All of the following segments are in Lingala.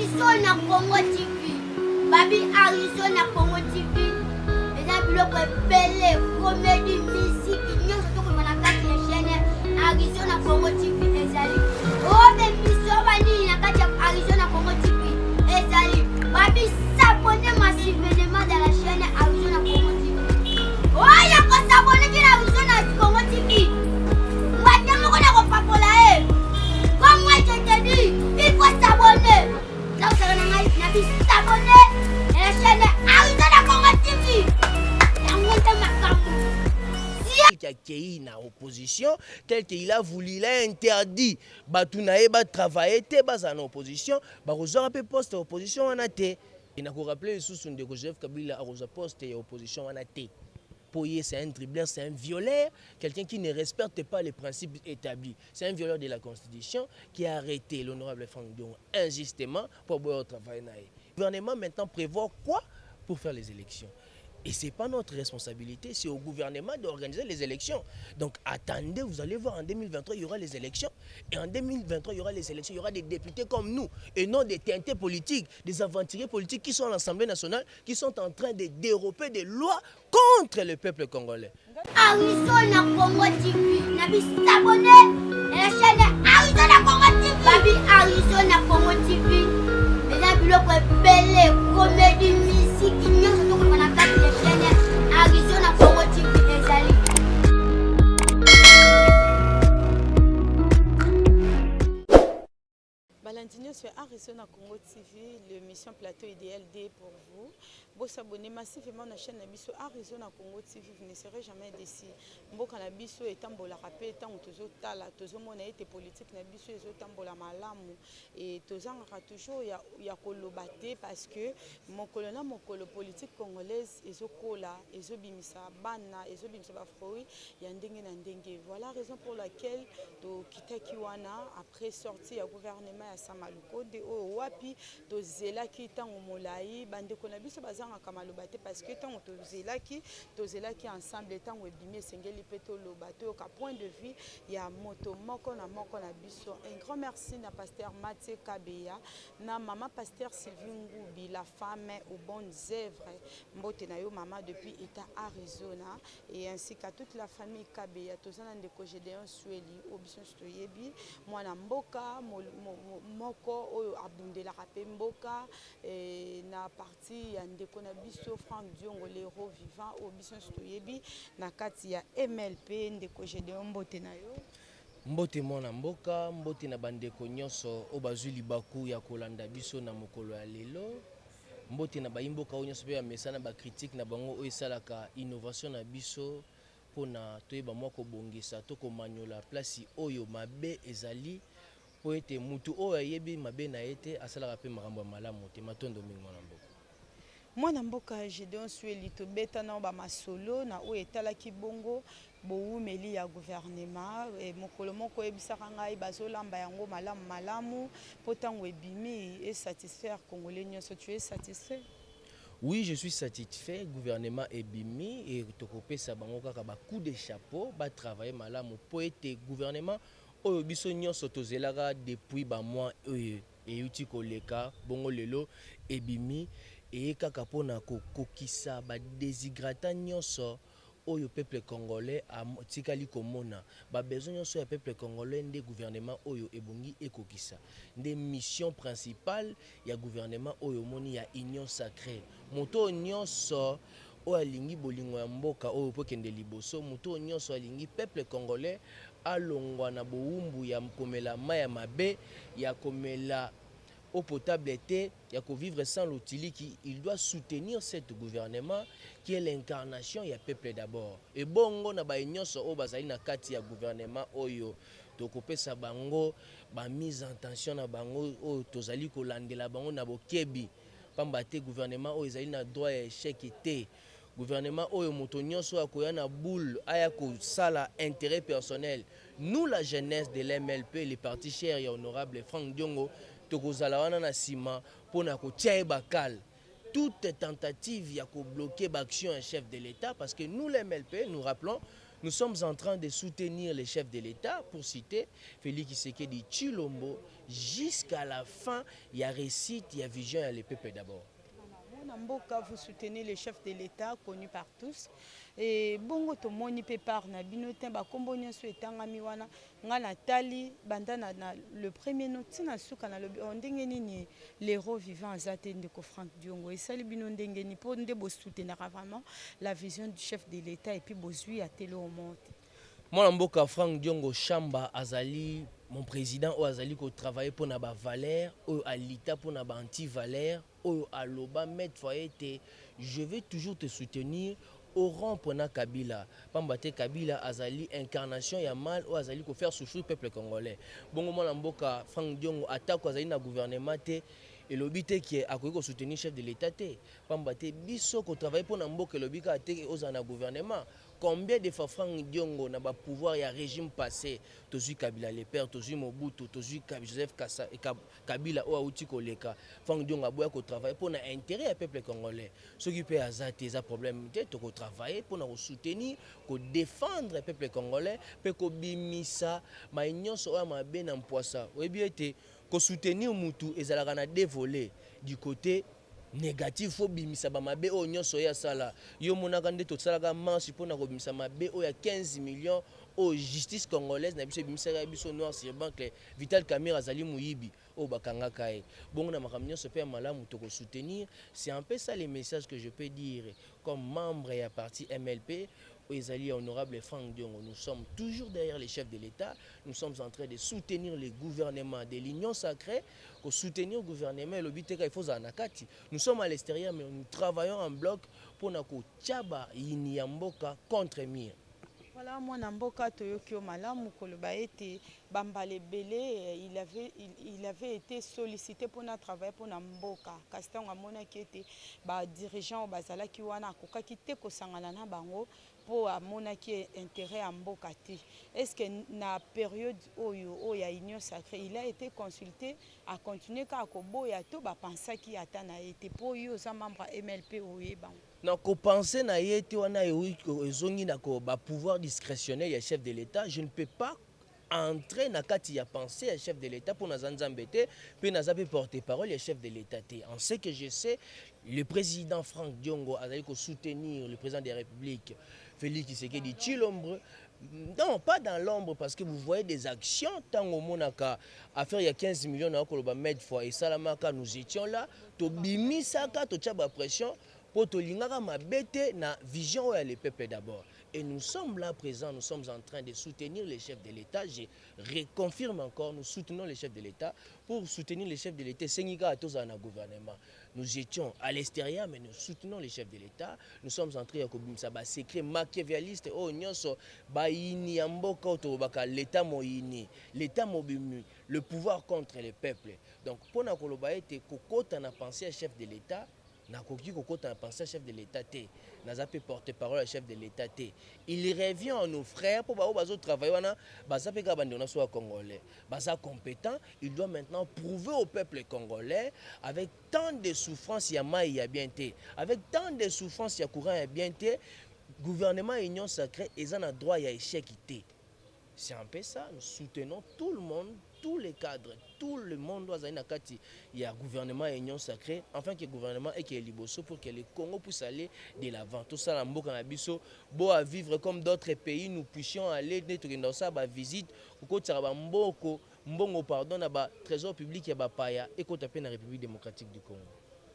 Arizona Congo TV. Babi Arizona Congo TV. Et là, le belle comédie, musique, nous sommes dans la chaîne Arizona Congo TV. Ezali. Oh, mais mission Bani, la carte Arizona Congo TV. Ezali. Babi s'abonner massivement dans la chaîne Arizona Congo TV. Oh, il y a qu'à s'abonner à Arizona Congo TV. Maintenant, on a pas pour la haine. Comme moi, je te dis, il faut s'abonner. Là, vous savez, on a dit s'abonner. Et la chaîne Arizona Congo TV. La montée ma campou. Qui a accueilli na opposition, tel qu'il a voulu, il a interdit. Batounae ba travailler, te bas en opposition, ba rejoindre un peu poste opposition en athée. Il n'a qu'à rappeler sous son Joseph Kabila a rejoint poste et opposition en athée. Poyer, c'est un dribbleur, c'est un violeur, quelqu'un qui ne respecte pas les principes établis. C'est un violeur de la Constitution qui a arrêté l'honorable Franck Dion injustement pour pouvoir travailler. Le gouvernement maintenant prévoit quoi pour faire les élections? Et ce n'est pas notre responsabilité, c'est au gouvernement d'organiser les élections. Donc attendez, vous allez voir, en 2023, il y aura les élections. Et en 2023, il y aura les élections, il y aura des députés comme nous. Et non des teintés politiques, des aventuriers politiques qui sont à l'Assemblée nationale, qui sont en train de dérober des lois contre le peuple congolais. Arizona Congo TV. Nabi s'abonner. Et la chaîne Arizona Congo TV. Babi Arizona Congo TV. Et là, le belle comédie, musique, nous sommes dans la chaîne Arizona Congo TV. Ezali. Balandino sur Arizona Congo TV, l'émission Plateau Idéal D pour vous. Vous abonnez massivement à la chaîne Nabiso Arizona Congo TV, vous ne serez jamais déçus. Mboka Nabiso est tambola rapé, tant ou toujours tala, toujours mon été politique Nabiso est tambola malamu et toujours toujours il y a kolobate parce que mon colonel mon colo politique congolaise est au cola, est au bimisa bana, est au bimisa bafroui, il y a ndenge na ndenge. Voilà la raison pour laquelle to kitakiwana après sortie au gouvernement Samaluko de wapi to zelaki tango molai bande ko na biso bazanga kamaloba te parce que tango to zelaki ensemble tango ebimi sengeli peto lobato ka point de vue ya moto moko na biso. Un grand merci na pasteur Mathieu Kabeya na maman pasteur Sylvie Ngubi, la femme aux bonnes œuvres mbote na yo maman depuis État Arizona et ainsi qu'à toute la famille Kabeya tozana ndeko Gédéon Sweli obiso stoyebi mwana mboka moko oyo abundela rapé mboka na parti ya ndeko na biso Franck Diongo l'héros vivant au biso stoyebi na kati ya MLP ndeko Gédéon mbote na yo Mbote mwana mboka, mbote na bandeko nyonso o bazwi libaku ya kolanda biso na mokolo ya lelo. Mbote na bayimboka oyo nyonso pe ya mesana ba critique na bango oyo esalaka innovation na biso pona toyeba moko bongisa to ko manyola place oyo mabe ezali po ete mutu oyo ayebi mabe na ete asalaka pe makambo ya malamu te matondo mingi mwana mboka Gédéon Sweli to beta na ba masolo na oyo etalaki bongo boumeli ya gouvernement et mokolo moko ebisaka ngai bazolamba yango malamu potango ebimi et satisfaire congolais nyonso. Tu es satisfait? Oui, je suis satisfait. Gouvernement ebimi et tokopesa bango kaka ba coup de chapeau ba travailler malamu po ete gouvernement oyo biso nyonso tozelaka depuis ba mois euti koleka bongo lelo ebimi et kaka pona kokokisa ba déshydratant nyonso oyo peuple congolais a tikali komona ba besoin nyonso ya peuple congolais nde gouvernement oyo ebongi ekokisa nde mission principale ya gouvernement oyo moni ya union sacrée moto nyonso oyo alingi bolingo ya mboka oyo pokende liboso moto nyonso alingi peuple congolais alongwa na boumbu ya komela mai ya mabe ya komela eau potable était, il y a qu'au vivre sans l'utilité, il doit soutenir ce gouvernement qui est l'incarnation du peuple d'abord. Et bongo na ba nyonso o bazali na kati ya gouvernement oyo tokopesa bango ba mise en tension na bango o tozali kolandela bango na bokebi pamba te gouvernement oyo ezali na droit ya échec te. Gouvernement oyo moto nyonso akoya na boule aya ko sala intérêt personnel. Nous la jeunesse de l'MLP, les partis chers et honorables Franck Diongo tokozala wana na sima pona ko tia bakal toute tentative ya ko bloquer l'action un chef de l'État parce que nous les MLP nous rappelons Nous sommes en train de soutenir les chefs de l'État, pour citer Félix Tshisekedi Tshilombo, jusqu'à la fin. Il y a réussite, il y a vision, il y a le peuple d'abord. Mboka, vous soutenez les chefs de l'État connus par tous. Et bongo to moni pe par na binotin ba kombo nyonso etangami wana nga Nathalie bandana na le premier noti na suka na lobi ondenge nini l'héros vivant azate ndeko Frank Diongo et sali bino ndenge ni pour nde bo soutenir vraiment la vision du chef de l'État et puis bozui à télé au monde. Moi mboka Frank Diongo Chamba azali mon président o azali ko travailler pour na ba valeur o alita pour na ba anti-valeur o aloba mettre foyer je vais toujours te soutenir au rang pour na Kabila. Pambate Kabila azali incarnation ya mal ou azali ko faire souffrir le peuple congolais. Bongo moi mboka Frank Diongo attaque azali na gouvernement te et l'obité qui est à soutenir chef de l'État te. Pambate biso ko travailler pour na mboka lobika te aux na gouvernement. Combien de fois Frank Diongo n'a pas pouvoir, il y a régime passé, Tozu Kabila les pères, Tozu Mobutu, Tozu Joseph Kabila ou Aouti Koleka. Frank Diongo a beau travailler pour l'intérêt du peuple congolais. Ceux qui peuvent avoir des problèmes, ils doivent travailler pour nous soutenir, pour défendre le peuple congolais, pour bimisa, ma union soit ma ben en poisson. Oui bien été, pour soutenir Moutou et Zalagana dévolé du côté négatif faut bimisa ba mabe o nyonso ya sala yo monaka nde to salaka manche pona ko bimisa mabe o ya 15 millions au justice congolaise na biso bimisa ya biso noir sur banque Vital Kamerhe azali muyibi o bakanga kai bongo na makambo nyonso pe malamu to ko soutenir. C'est un peu ça les messages que je peux dire comme membre et à parti MLP. Les alliés honorables Frank Diongo, nous sommes toujours derrière les chefs de l'État. Nous sommes en train de soutenir les gouvernements de l'Union sacrée. Pour soutenir le gouvernement, le but est qu'il faut Zanakati. Nous sommes à l'extérieur, mais nous travaillons en bloc pour que Tchaba Yiniamboka contre Mir. Voilà, moi Namboka Toyokyo Malamu Koloba était Bambale Belé, il avait été sollicité pour travailler pour Namboka. Kastan Amona qui était dirigeant au Bazala Kiwana Koka qui était Kosanganana Bango pour Amona qui est intérêt à Mboka. Est-ce que na période où il y a union sacrée, il a été consulté à continuer car Kobo ya to ba pensa qui atana été pour yo za membre MLP ou Bango. Non, qu'on pensait na yete wana ezongi na ko ba pouvoir discrétionnel ya chef de l'État, je ne peux pas entrer na kati ya penser à chef de l'État pour na zanzambete puis na zabe porter parole ya chef de l'État. En ce que je sais, le président Frank Diongo a ko soutenir le président de la République Félix Tshisekedi Tshilombo. Non, pas dans l'ombre parce que vous voyez des actions tant au monaka affaire il y a 15 millions na ko ba mettre fois et salamaka nous étions là to bimisaka to tchaba pression pour to lingaka mabete na vision ya le peuple d'abord. Et nous sommes là présents, nous sommes en train de soutenir les chefs de l'État. Je reconfirme encore, nous soutenons les chefs de l'État. Pour soutenir les chefs de l'État, c'est un gouvernement. Nous étions à l'extérieur, mais nous soutenons les chefs de l'État. Nous sommes entrés à s'écrire machiavéliste, l'État moïni, l'État mobimu, le pouvoir contre les peuples. Donc, pour nous, on a pensé à chef de l'État. Nakoki kokota pensé chef de l'État té nazape porte-parole chef de l'État té il revient à nos frères pour bazo travailler wana bazape ka bandi na so congolais baza compétent il doit maintenant prouver au peuple congolais avec tant de souffrance ya mai ya bien té avec tant de souffrance ya courant ya bien té gouvernement union sacrée ils ont droit ya échec té. C'est un peu ça, nous soutenons tout le monde, tous les cadres, tout le monde doit aller dans il y a gouvernement et union sacrée, enfin que le gouvernement est liboso pour que le Congo puisse aller de l'avant. Tout ça, beau à vivre comme d'autres pays, nous puissions aller dans sa visite, pardon, dans trésor public et paya et qu'on tape dans la République démocratique du Congo.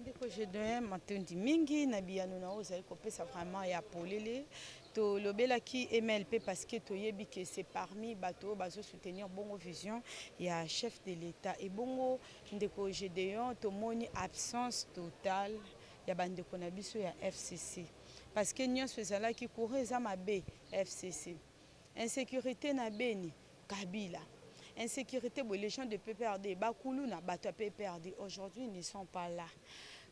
Ndeko je donne matondi mingi na biyano na ozali kopesa vraiment ya polele to lobela ki MLP parce que toyebi que c'est parmi bato bazo soutenir bongo vision ya chef de l'État et bongo ndeko Gédéon to moni absence totale ya bandeko na biso ya FCC parce que nyonso ezala ki courir za mabe FCC insécurité na beni Kabila insécurité les gens de PPRD bakulu na bato PPRD aujourd'hui ne sont pas là.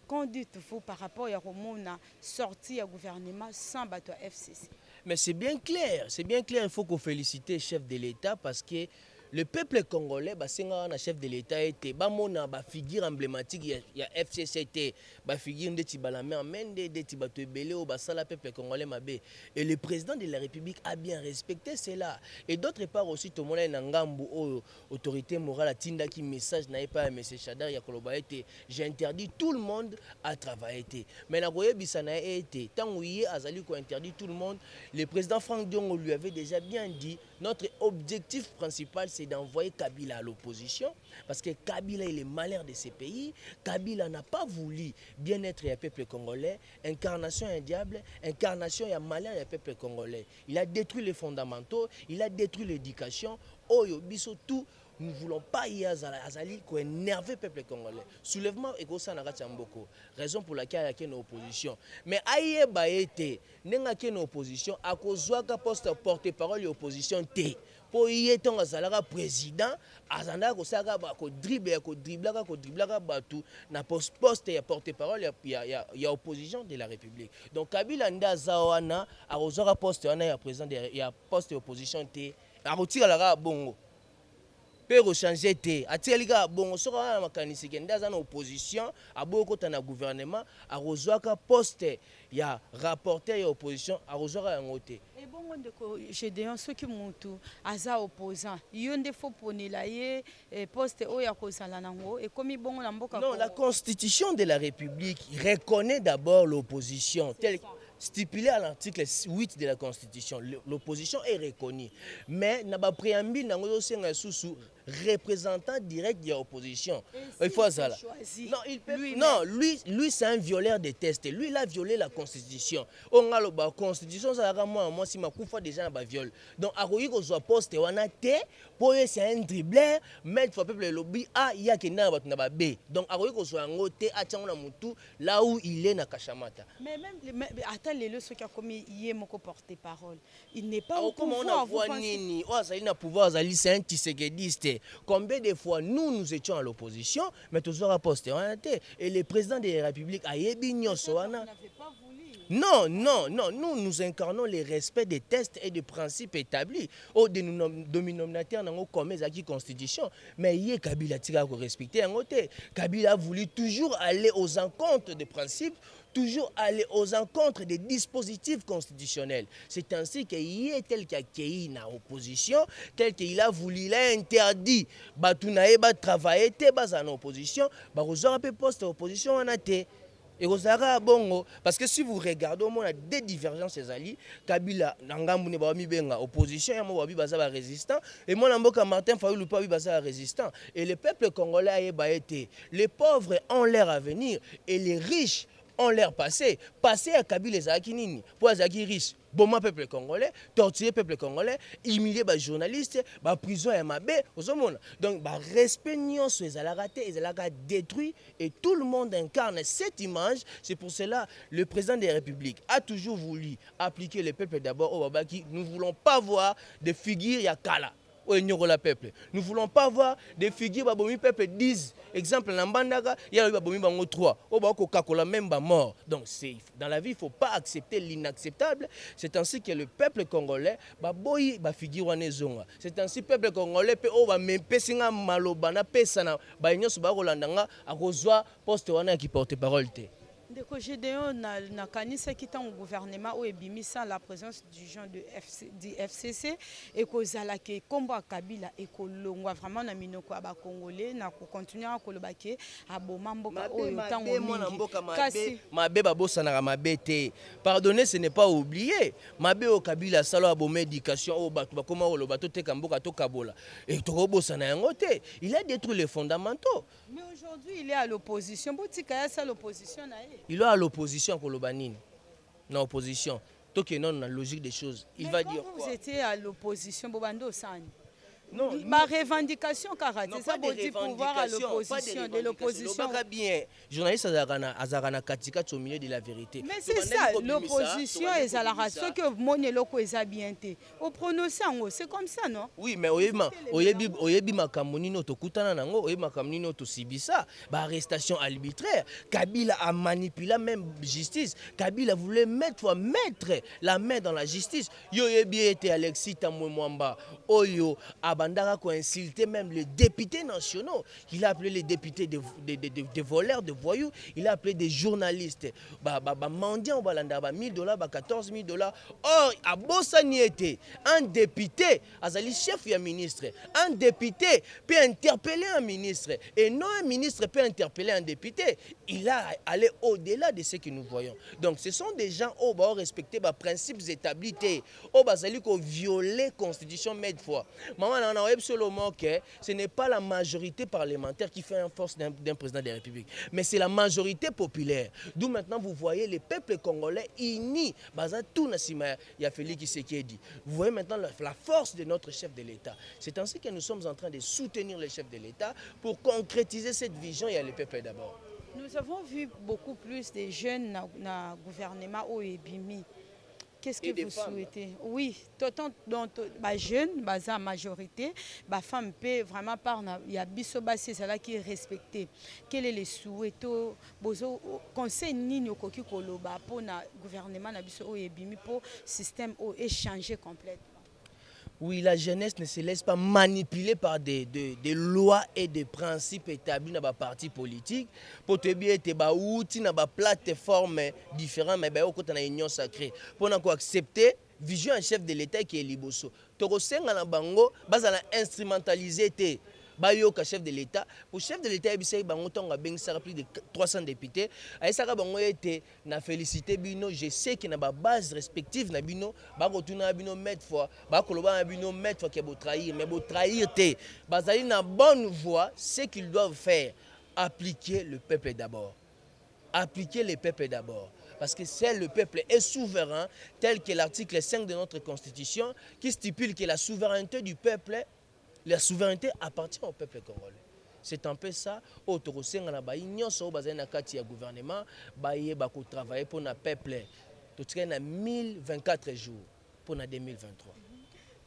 Qu'en dites-vous par rapport à la sortie du gouvernement sans bateau FCC? Mais c'est bien clair, il faut qu'on félicite le chef de l'État parce que le peuple congolais basenga na chef de l'état était bamona ba figure emblématique ya FCCT ba figure ndeti Balamain Mende ndeti bato ebele o basala peuple congolais mabe et le président de la République a bien respecté cela et d'autre part aussi tout monde na ngambu o autorité morale tinda ki message na pas monsieur Chadar ya koloba été j'interdis tout le monde à travailler mais na koyebisa na été tant yé azali ko interdit tout le monde le président Franck Diongo lui avait déjà bien dit notre objectif principal c'est d'envoyer Kabila à l'opposition parce que Kabila il est malheur de ces pays. Kabila n'a pas voulu bien-être du peuple congolais, incarnation un diable, incarnation et malheur du peuple congolais. Il a détruit les fondamentaux, il a détruit l'éducation. Oyo biso tout nous ne voulons pas y azali ko énerver peuple congolais. Soulèvement égosa na kati mboko. Raison pour laquelle il y a une opposition. Mais aye ba été nenga ki une opposition a kozwaka poste porte-parole de l'opposition té. Pour y être un président, azanda ko saka ba ko driblaka batu na poste ya porte-parole ya opposition de la République. Donc Kabila nda zawana a kozwaka poste wana ya président ya poste opposition té a rotira la bongo. Peut rechanger té atielika bongo soka na makanisi ke ndaza na opposition abokota na gouvernement a kozwaka poste ya rapporteur ya opposition a kozwaka yango té. Et bon, j'ai des gens qui montent à opposant. Il y a des faux pour les postes où il y a et comme bon non, la constitution de la République reconnaît d'abord l'opposition telle stipulé à l'article 8 de la Constitution. L'opposition est reconnue. Mais n'a pas préambule dans le sous représentant direct de l'opposition. Il faut ça là. Non, il peut, non, lui c'est un violeur de tests. Lui il a violé la Constitution. On a la Constitution ça va moi si ma coufa déjà na viol. Donc à quoi qu'on soit poste wana té pour c'est un dribbleur mais faut peuple lobby a il y a que na ba na B. Donc à quoi qu'on soit ngoté a tchanga mutu là où il est na Kashamata. Mais même attends les leçons qui a commis hier mon porte-parole. Il n'est pas au pouvoir. Comment on a voix nini? Oh ça il n'a pouvoir ça c'est un tisséguediste. Combien de fois nous étions à l'opposition, mais toujours à poster en été. Et le président de la République a ébignon soana. Non, nous incarnons le respect des tests et des principes établis. Au dénominateur dans la constitution. Mais hier, Kabila a respecté un côté. Kabila a voulu toujours aller aux encontres des principes, toujours aller aux encontres des dispositifs constitutionnels. C'est ainsi qu'il est tel qu'il a opposition, tel qu'il a voulu, il a interdit. Batounae va travailler, en opposition, il peut poster opposition en athée. Et bongo parce que si vous regardez on a des divergences ali Kabila nangambu ne ba mi benga opposition ya mo baza résistant et moi namboka Martin Fayulu pa baza résistant et le peuple congolais a été les pauvres ont leur avenir et les riches ont leur passé à Kabila ezaki nini pour azaki riche bon peuple congolais torturer peuple congolais humilier les journalistes ba prison ya mabe ozomona donc ba respect nyonso ezalaka te ezalaka détruit et tout le monde incarne cette image. C'est pour cela le président de la République a toujours voulu appliquer le peuple d'abord au babaki. Nous ne voulons pas voir des figures ya kala la peuple. Nous ne voulons pas voir des figures babomi peuple 10. Exemple, Nambandaka, il y a babomi bango 3. Au bako kakola même ba mort. Donc dans la vie, il ne faut pas accepter l'inacceptable. C'est ainsi que le peuple congolais baboyi ba figure wanezonga. C'est ainsi que le peuple congolais peut o ba mepesinga malobana pesana ba nyoso ba kolandanga akozwa poste wana qui porte parole te. Ndeko Gédéon na kanisa qui est au gouvernement où ebimisa la présence du gens du FCC et kozala ke kombo Kabila et kolongwa vraiment na minoko ba congolais na ko continuer à kolobake aboma mboka oyo tango mingi mabe babosa na mabe te. Pardonnez, ce n'est pas oublié. Mabe o Kabila salo aboma éducation o batu bakoma o lobato te kamboka to kabola et to bosa na yango te. Il a détruit les fondamentaux. Mais aujourd'hui, il est à l'opposition. Botika ya l'opposition na ye. Il est à l'opposition pour le banine. Non, opposition. Tant que non, dans la logique des choses. Il mais va dire quoi? Vous étiez à l'opposition, Bobando Sani. Non, ma revendication, c'est ça, pas de pouvoir à l'opposition, de l'opposition. Bien, journaliste Azarana Katika au milieu de la vérité. Mais c'est ça, l'opposition est à la race. Ce que mon éloko est bien été. Au prononcé, c'est comme ça, non? Oui, mais oyebi makamoni no tokutana nango, oyebi makamoni no to sibisa, ba arrestation arbitraire. Kabila a manipulé même justice. Kabila voulait mettre la main dans la justice. Yo yebi était Alexis Tamwe Mwamba. Oyo a Abandara a insulté même les députés nationaux. Il a appelé les députés de voleurs, de voyous. Il a appelé des journalistes. Mendiants, $1000, $14 000. Or, à Bossani était un député, Azali chef et un ministre. Un député peut interpeller un ministre. Et non un ministre peut interpeller un député. Il a allé au-delà de ce que nous voyons. Donc, ce sont des gens qui ont respecté les principes établis. Qui ont violé la Constitution maintes fois. Ce n'est pas la majorité parlementaire qui fait une force d'un président de la République. Mais c'est la majorité populaire. D'où maintenant, vous voyez les peuples congolais unis. Il y a Félix Tshisekedi. Vous voyez maintenant la force de notre chef de l'État. C'est ainsi que nous sommes en train de soutenir le chef de l'État pour concrétiser cette vision. Il y a le peuple d'abord. Nous avons vu beaucoup plus de jeunes dans le gouvernement au Ebimi. Qu'est-ce que vous souhaitez? Oui, les jeunes, la majorité, les femmes peuvent vraiment parler. Il y a Bissobasi, c'est là qui est respecté. Quel est le souhait? Conseil Nino Koki Koloba pour le gouvernement au Ebimi pour le système échanger complètement. Oui, la jeunesse ne se laisse pas manipuler par des lois et des principes établis dans les partis politiques. Pour te bien, tu as outils dans des plateformes différentes, mais au côté de l'union sacrée. Pour accepter, vision un chef de l'État qui est Liboso. Tu as bango, instrumentalisé bayoka chef de l'État. Pour chef de l'État, il y a plus de 300 députés. Na félicité bino, je sais qu'il y a une base respective na bino, bakotuna bino mettre fois, bakoloba bino mettre fois qui est trahir, mais beau trahir té. Bazali na bonne voie, ce qu'ils doivent faire, appliquer le peuple d'abord. Appliquer le peuple d'abord. Parce que c'est le peuple est souverain, tel que l'article 5 de notre Constitution, qui stipule que la souveraineté du peuple, la souveraineté appartient au peuple congolais. C'est un peu ça. Autorosenga na bayi nyonso bazali na kati ya gouvernement baye bako travailler pour na peuple. Tout na 1024 jours pour na 2023.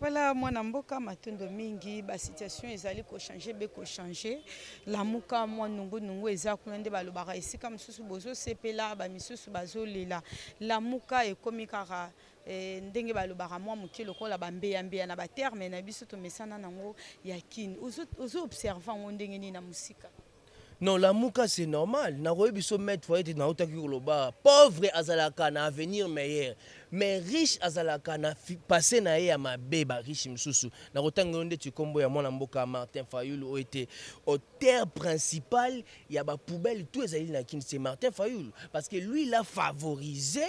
Voilà, moi namboka matondo mingi ba situation ezali ko changer be ko changer. La muka moi nungu eza kunande balobaka esika misusu bozo sepela ba misusu bazolela. La muka ekomi kaka ndenge balobaka mwa moke lokola bambeya na baterme na biso to mesana nango ya kini ozo observant ngo ndenge ni na musika. Non, la mouka c'est normal. Na biso mettre fois était na otaki koloba pauvre azalaka na avenir meilleur. Mais riche azalaka na passé na ye ya mabeba riche msusu. Na rotango nde tukombo ya mwana mboka Martin Fayulu o été au terre principale, il y a ba poubelle tout ezali na kini c'est Martin Fayulu parce que lui il a favorisé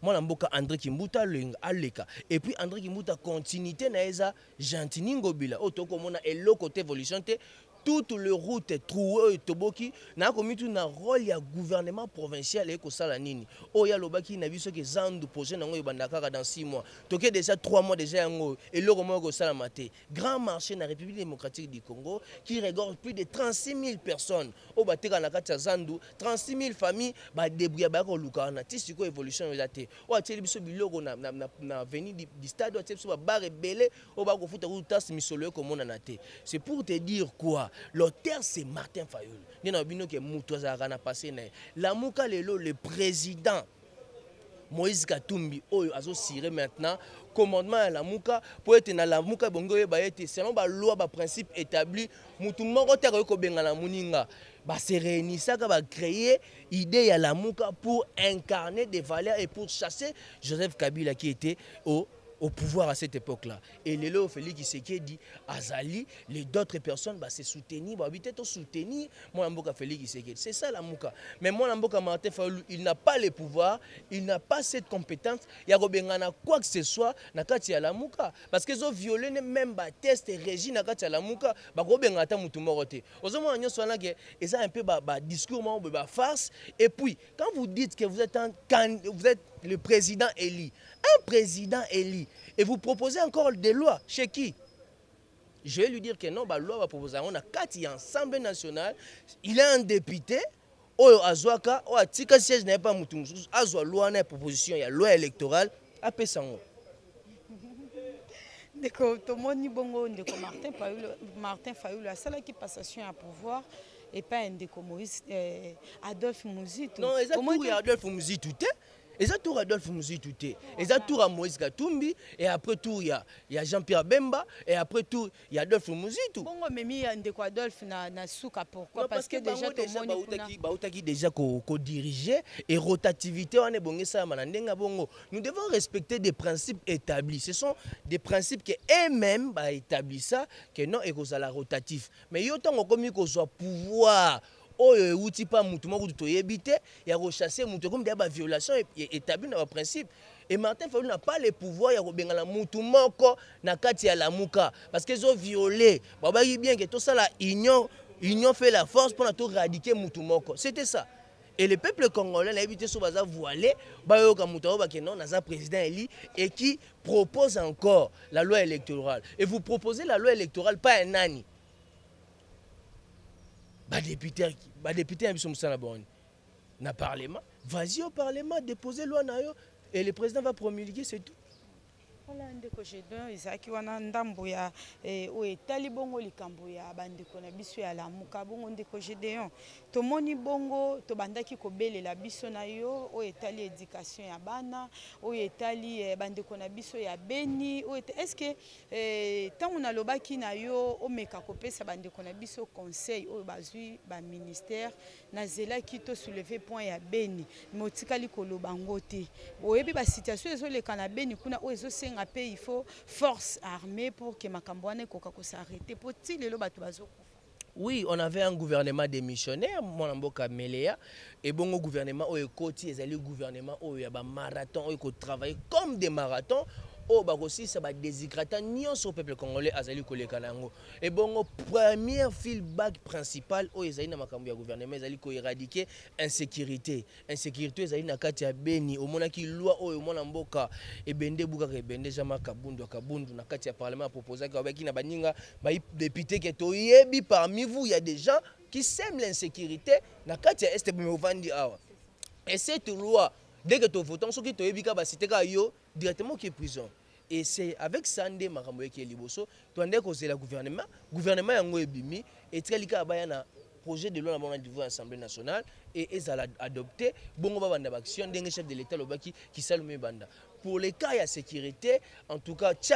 moi namboka André Kimbuta aleka et puis André Kimbuta continuité na eza Gentini Ngobila otoko mona elo côté évolution te toute le route trouée toboki na komi tout na rôle ya gouvernement provincial et ko sala nini o ya lobaki na biso ke zandu projet nango yobandaka dans 6 mois toke déjà 3 mois déjà yango et le romo ko sala maté grand marché na République démocratique du Congo qui regorge plus de 36 000 personnes o bateka na kati ya zandu 36 000 familles ba débrouiller ba ko luka na tisiko évolution elate o ateli biso biloko na venir du stade o ateli biso ba bar belé o ba ko futa ko tas misolo ko mona na te. C'est pour te dire quoi. L'auteur c'est Martin Fayulu. La mouka le président Moïse Katumbi oyo azo siré maintenant commandement à la mouka pour être na la mouka bongo ba été selon ba loi ba principe établi mutu moko te ko benga na muninga ba se réunissa ka ba créer idée ya la mouka pour incarner des valeurs et pour chasser Joseph Kabila qui était au pouvoir à cette époque-là. Et les lots Félix Tshisekedi, Azali, les d'autres personnes se soutenir, peut-être soutenir moi Mboka Félix Tshisekedi. C'est ça la mouka. Mais moi Mboka Martin Fayulu, il n'a pas le pouvoir, il n'a pas cette compétence. Il y a quoi que ce soit na kati ya la mouka parce qu'ils ont violé même ba test régime na kati ya la mouka, ba ko benga ta mutu morote. Ozomo nyo swana ke et ça un peu ba discours ba farce et puis quand vous dites que vous êtes le président élu, un président élu, et vous proposez encore des lois, chez qui? Je vais lui dire que non, la loi va proposer. On a 4 Assemblée nationale, il est un député, Oyo Azwaka, ou a tika siège n'est pas moutou, Azwa loi n'a proposition, il y a loi électorale, à Pessango. Ndeko tomoni bongo ndeko Martin Fayulu a celle qui passation à pouvoir et pas ndeko Moïse Adolphe Muzitu. Non, exactement, Adolphe Muzitu. Et ça tour Adolphe Muzitu te. Et ça tour à Moïse Katumbi. Et après tout, il y a Jean-Pierre Bemba. Et après tout, il y a Adolphe Muzitu. Bon, mais il y a Adolphe na souka pourquoi? Non, parce que déjà tout le monde déjà co-dirigé et rotativité on est bon ça bongo. Nous devons respecter des principes établis. Ce sont des principes que eux-mêmes établi ça que non et que ça la rotatif. Mais yo tant comme qu'on soit pouvoir oyo outi pas mutu moko to yebité ya rechasser mutu comme des violations établies dans le principe. Et Martin Fayulu n'a pas le pouvoir de faire mutu moko na kati ya lamuka parce qu'ils ont violé. Baba dit bien que tout ça la union fait la force pour tout éradiquer mutu moko. C'était ça. Et le peuple congolais a évité ce bazar voilé, bayoka mutao ba kenon naza président élu et qui propose encore la loi électorale. Et vous proposez la loi électorale pas un nani. Député Ambition Moussala Boni. Na parlement, vas-y au parlement, déposez loi na yo et le président va promulguer, c'est tout. Voilà ndeko Gédéon ezaki wana ndambo ya o etali bongo likambo ya bandeko na biso ya lamuka bongo ndeko Gédéon tomoni bongo to bandaki kobelela biso na yo o etali éducation ya bana o etali bandeko na biso ya Beni o est-ce que tant on a lobaki na yo o meka kopesa bandeko na biso conseil o bazui ba ministère na zela ki to soulever point ya Beni motikali koloba ngote o yebi ba situation ezo leka na Beni kuna o ezo il faut force armée pour que Makambouane Kokako s'arrête. Pour-il le bateau bazo? Oui, on avait un gouvernement démissionnaire, mon amboka Melea, et bon gouvernement au Koti, et le gouvernement au Yaba marathon, au travailler comme des marathons. Oh bah aussi ça va désigrater nion sur peuple congolais azali koleka nango et bon premier feedback principal au ezali na makambo ya gouvernement ezali ko éradiquer insécurité ezali na kati ya Beni au mona ki loi au mona mboka et bende buka ke bende jama kabundu na kati ya parlement proposé ka baki na baninga ba député ke to yebi parmi vous il y a des gens qui sèment l'insécurité na kati ya este bovandi awa et cette loi dès que tu votes, ceux qui te yebika ba cité ka yo directement qui est prison. Et c'est avec ça ndé makambo qui est liboso, tu andé causer le gouvernement yango ebimi et trelika ba yana projet de loi na niveau Assemblée nationale et ils ont adopté bongo ba banda action ndenge chef de l'état lobaki qui salume banda. Pour les cas de sécurité, en tout cas, je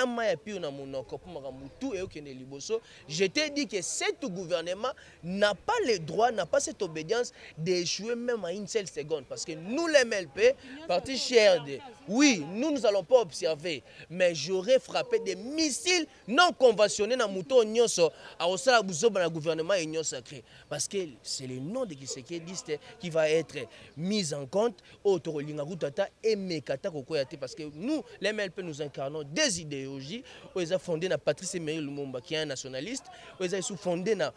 t'ai dit que ce gouvernement n'a pas le droit, n'a pas cette obédience d'échouer même à une seule seconde. Parce que nous, les MLP, parti cher de... Oui, nous n'allons pas observer, mais j'aurais frappé des missiles non conventionnés dans Mouton Nyoso, à Osala Bouzoba, le gouvernement et Nyon Sacré. Parce que c'est le nom de Kisekedi qui va être mis en compte au Torolinga Routata et Mekata Kokoyate. Parce que nous, les MLP, nous incarnons des idéologies. Ils ont fondé na Patrice Emery Lumumba, qui est un nationaliste. Ils ont fondé na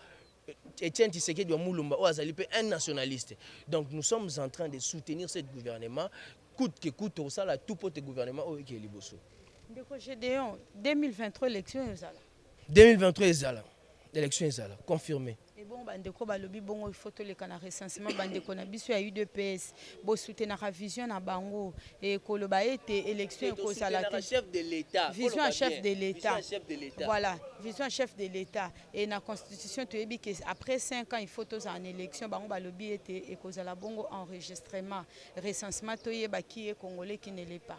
Etienne Tshisekedi Mulumba, un nationaliste. Donc nous sommes en train de soutenir ce gouvernement. Coûte que coûte, ça là, tout pour le gouvernement qui est liboso. Ndeko Gédéon, 2023 élection ezala. 2023 ezala. L'élection ezala, confirmé. Et bon, bandeko balobi bongo il faut les canards recensement bandeko na biso ya UDPS bo soutenir la vision na bango et koloba été élection kozala te chef de l'état vision à chef de l'état voilà vision à chef de l'état et na constitution tu ebi que après 5 ans il faut tous en élection bango balobi été et kozala bongo enregistrement recensement toyeba qui est congolais qui ne l'est pas.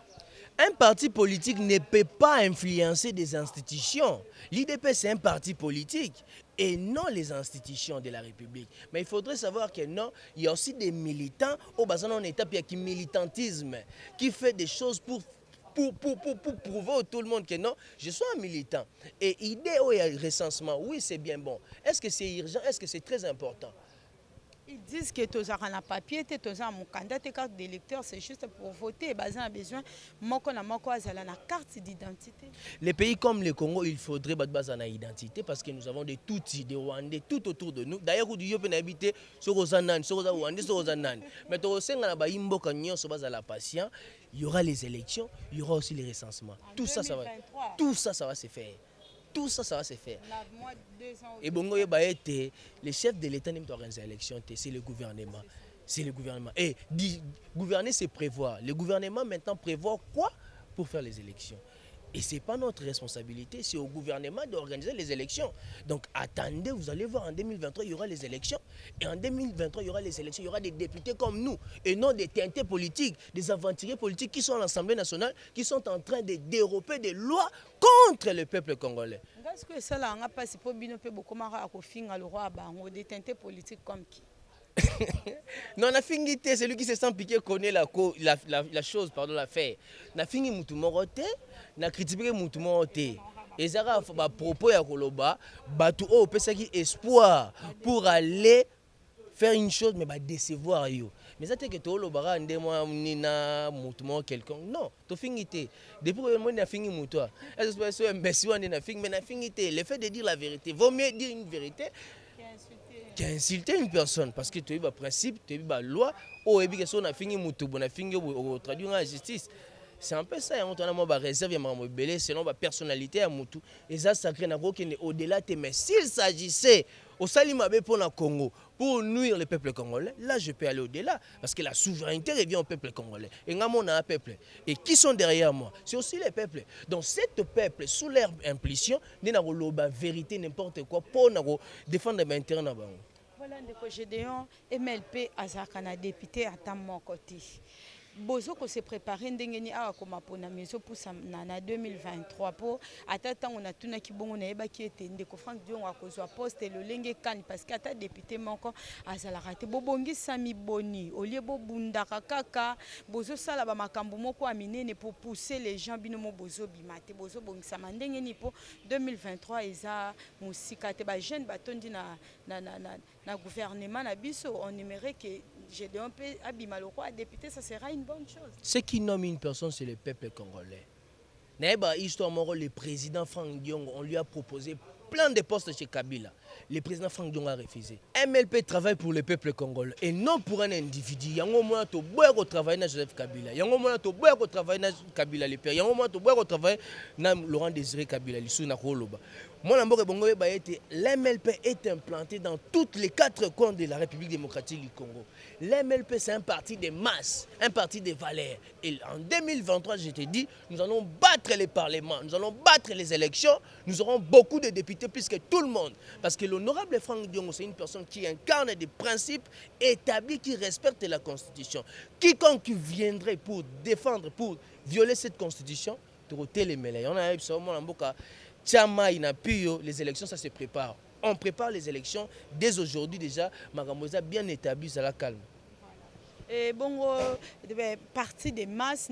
Un parti politique ne peut pas influencer des institutions. L'IDP, c'est un parti politique et non les institutions de la République. Mais il faudrait savoir que non, il y a aussi des militants au bas en étape qui militantisme, qui fait des choses pour prouver à tout le monde que non, je suis un militant. Et idée où il y a le recensement, oui, c'est bien bon. Est-ce que c'est urgent? Est-ce que c'est très important? Ils disent que tous en papier, tous en candidat, carte d'électeur, c'est juste pour voter. Basé on a besoin, na carte d'identité. Les pays comme le Congo, il faudrait baser une identité parce que nous avons des Tutsis, des Rwandais tout autour de nous. D'ailleurs, nous devons habiter sur les Rwandais, sur les Rwandais, sur les Rwandais. Mais il y aura les élections, il y aura aussi les recensements. Tout ça, ça va se faire. Tout ça, ça va se faire. Et bongo les chefs de l'État n'aiment pas organiser l'élection, c'est le gouvernement. C'est le gouvernement. Et gouverner, c'est prévoir. Le gouvernement maintenant prévoit quoi pour faire les élections? Et ce n'est pas notre responsabilité, c'est au gouvernement d'organiser les élections. Donc attendez, vous allez voir, en 2023, il y aura les élections. Et en 2023, il y aura les élections, il y aura des députés comme nous, et non des teintés politiques, des aventuriers politiques qui sont à l'Assemblée nationale, qui sont en train de dérober des lois contre le peuple congolais. Est-ce que ça n'a pas si pour bino pe beaucoup mara akofinga le roi bango des teintés politiques comme qui? Non, on a fini, celui qui se sent piqué connaît la chose, pardon, l'affaire. On a fini moutoumoroté, on a critiqué moutoumoroté. Et ça a fait propos à Koloba, batou o pesaki espoir pour aller faire une chose mais décevoir yo. Mais ça que to lobara ndemo nina moutoumor quelqu'un. Non, to fini té. Depuis que moi na fini moutoua. Est-ce que c'est imbécile on na fini mais na fini té. Le fait de dire la vérité, vaut mieux dire une vérité qu'insulter une personne, parce que tu as eu un principe, tu as eu une loi, ou et on a fini moutou, on a fini au traduire en justice. C'est un peu ça, on a une réserve, selon la personnalité à moutou. Et ça, ça crée au-delà de mais s'il s'agissait au Salimabé pour le Congo, pour nuire le peuple congolais, là je peux aller au-delà, parce que la souveraineté revient au peuple congolais. Et nous avons un peuple. Et qui sont derrière moi? C'est aussi les peuples. Donc cet peuple, sous leur impulsion, nous avons la vérité, n'importe quoi, pour défendre les intérêts. Voilà, Gédéon, MLP, Azakana, député à mon côté. Bozo ko se préparer ndengeni awa ko mapona meso pour na 2023 po atata on a tuna kibongo na yeba ki etende ko Frank Diongo akozwa poste le lenge kan parce que ata député moko azala raté bobongi sami boni olie bo bundaka kaka bozo sala ba makambo moko aminene pour pousser les gens binomo bozo bimate bozo bongisa mandengeni po 2023 eza musika te ba jeune batondi na gouvernement na biso on aimerait que Gédéon peut abîmer le roi député, ça sera une bonne chose. Ce qui nomme une personne, c'est le peuple congolais. N'est-ce histoire le président Frank Diongo, on lui a proposé plein de postes chez Kabila. Le président Frank Diongo a refusé. MLP travaille pour le peuple congolais et non pour un individu. Il y a un moment où on travaille avec Joseph Kabila. Il y a un moment où on travaille avec Kabila le père. Il y a un moment où on travaille avec Laurent Désiré Kabila. L'MLP est implanté dans toutes les 4 coins de la République démocratique du Congo. L'MLP, c'est un parti de masse, un parti de valeurs. Et en 2023, je te dis, nous allons battre les parlements, nous allons battre les élections, nous aurons beaucoup de députés plus que tout le monde. Parce que l'honorable Frank Diongo, c'est une personne qui incarne des principes établis, qui respecte la Constitution. Quiconque viendrait pour défendre, pour violer cette Constitution, les élections, ça se prépare. On prépare les élections dès aujourd'hui déjà. Maramosa bien établi, ça la calme. Et bon, partie des masses,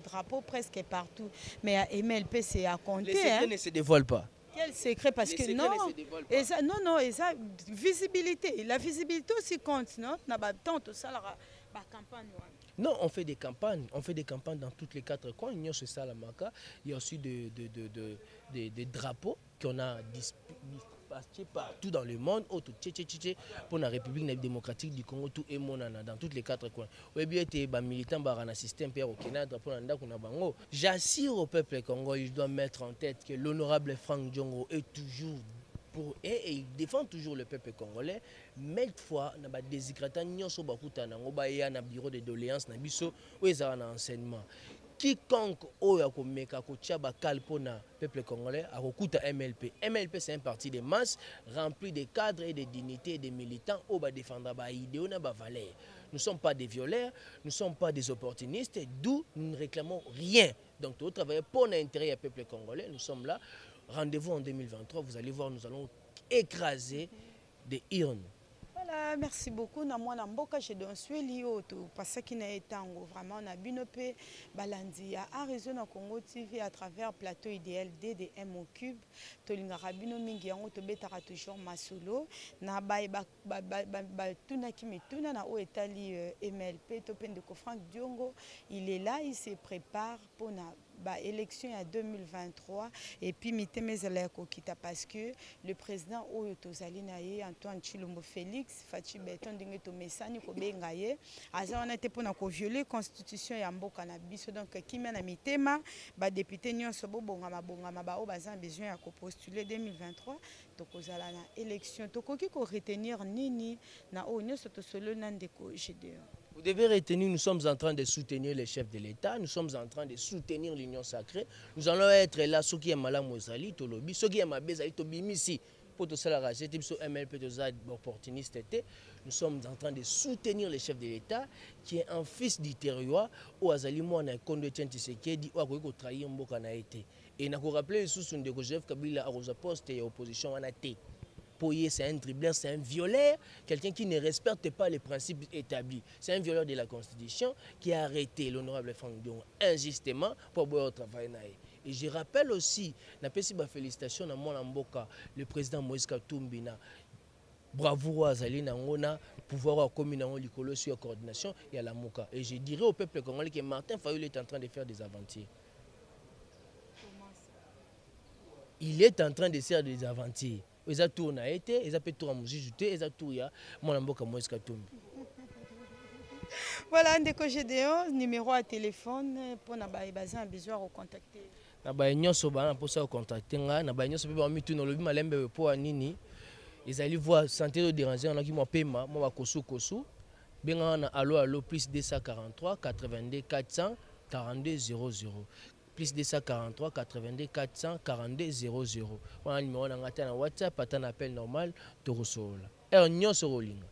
drapeau presque partout. Mais à MLP, c'est à compter. Les secrets ne se dévoilent pas. Quel secret? Parce que non, et ça, non, et ça, visibilité. La visibilité aussi compte, non? Non, on fait des campagnes. On fait des campagnes dans toutes les 4 coins. Il y a ce Salamaka. Il y a aussi des drapeaux qu'on a dispatchés partout dans le monde. Pour la République démocratique du Congo, tout est monana dans toutes les 4 coins. J'assure au peuple congolais, je dois mettre en tête que l'honorable Frank Diongo est toujours et il défend toujours le peuple congolais. Mais fois, on a des écratants, na bureau de doléances, na biso, où ils ont un enseignement. Quiconque a pour le peuple congolais a recours à MLP. MLP, c'est un parti de masse rempli de cadres et de dignités et de militants qui défendent des idéaux et des valeurs. Nous ne sommes pas des violeurs, nous ne sommes pas des opportunistes, d'où nous ne réclamons rien. Donc, nous travaillons pour l'intérêt du peuple congolais. Nous sommes là. Rendez-vous en 2023, vous allez voir, nous allons écraser des urnes. Voilà, merci beaucoup. Na mwana mboka chez Don Sueli oto parce qu'il na etango vraiment na binope balandi ya Arizona Congo TV à travers plateau idéal DDM au cube tolinga rabino mingi yango to betara toujours masolo na ba tuna kimituna na o etali MLP to pende ko Frank Diongo il est là, il se prépare pour na élection en 2023 et puis mitemezala kokita parce que le président oyo tozali na ye Antoine Chilombo Félix Fachi Beton ndenge to mesani ko benga ye aza wana te pona ko violer constitution ya mboka na biso donc kimia na mitema ba député nyonso bobongama ba o baza besoin ya ko postuler 2023 to kozala na élection to koki ko retenir nini na o nyonso to solo na ndeko Gédéon. Vous devez retenir, nous sommes en train de soutenir les chefs de l'État, nous sommes en train de soutenir l'Union sacrée. Nous allons être là, ceux qui aiment la Mozali, Tolobi, ceux qui aiment la Bézali, Tobimisi, pour tout ça, la racette, MLP, opportuniste. Nous sommes en train de soutenir les chefs de l'État, qui est un fils du terroir, où Azali Mouana Kondo Tshisekedi, où Akoyeko trahir Mboka na été. Et nous avons rappelé sous son de Joseph Kabila à Poste et opposition en athée. Poyer, c'est un dribbleur, c'est un violeur, quelqu'un qui ne respecte pas les principes établis. C'est un violeur de la Constitution qui a arrêté l'honorable Franck Dion injustement pour pouvoir travailler. Et je rappelle aussi, la félicitation à mon Mboka, le président Moïse Katumbi, bravo à Zali Nangona, pouvoir à commune en Likolo sur la coordination et à la Moka. Et je dirais au peuple congolais que Martin Fayulu est en train de faire des aventures. Il est en train de faire des aventures. Ils ont tout été, ils ont fait tout à musique, ils ont tout ya mon Mboka Moïse Katumbi. Voilà, ndeko Gédéon, numéro à téléphone pour na ba besoin de contacter. Na ba nyonso ba pour ça contacter nga, na ba nyonso pe ba mitu no lobi malembe po anini. Ils allaient voir santé de déranger, on a qui m'a paiement, moi kosu kosu. Benga na allo plus 243 82 400 42 00. Plus 243 82 442 00. On a numéro na WhatsApp, pas un appel normal, Torosola. Et nyon sorolinga.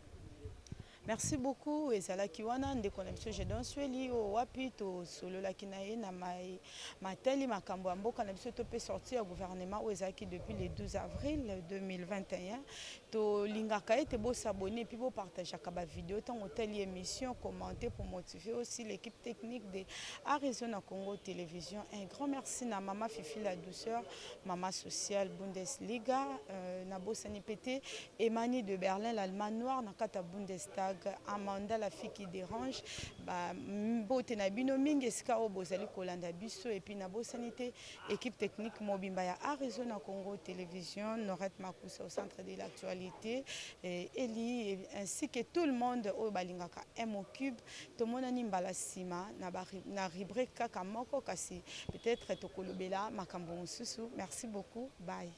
Merci beaucoup et ça la kiwana de connexion je donne sueli au wapito solo la kinaye na mateli makambo mboka na biso to peut sortir au gouvernement au ezaki depuis le 12 avril 2021 to lingaka ete bo s'abonner puis bo partager ka vidéo tant hôtel émission commenter pour motiver aussi l'équipe technique de Arizona Congo Télévision. Un grand merci na maman Fifi la douceur, maman sociale Bundesliga na bosani pété Emmanuel de Berlin l'Allemagne noire na kata Bundestag Amanda la fille qui dérange ba mbote na bino mingi ska o bozali kolanda biso et puis na bo sanité équipe technique mobimba ya Arizona Congo Télévision Norette Makusa au centre de l'actualité Eli ainsi que tout le monde au balingaka M cube to monani mbala sima na rubrique kaka moko kasi peut-être to kolobela makambo mususu. Merci beaucoup, bye.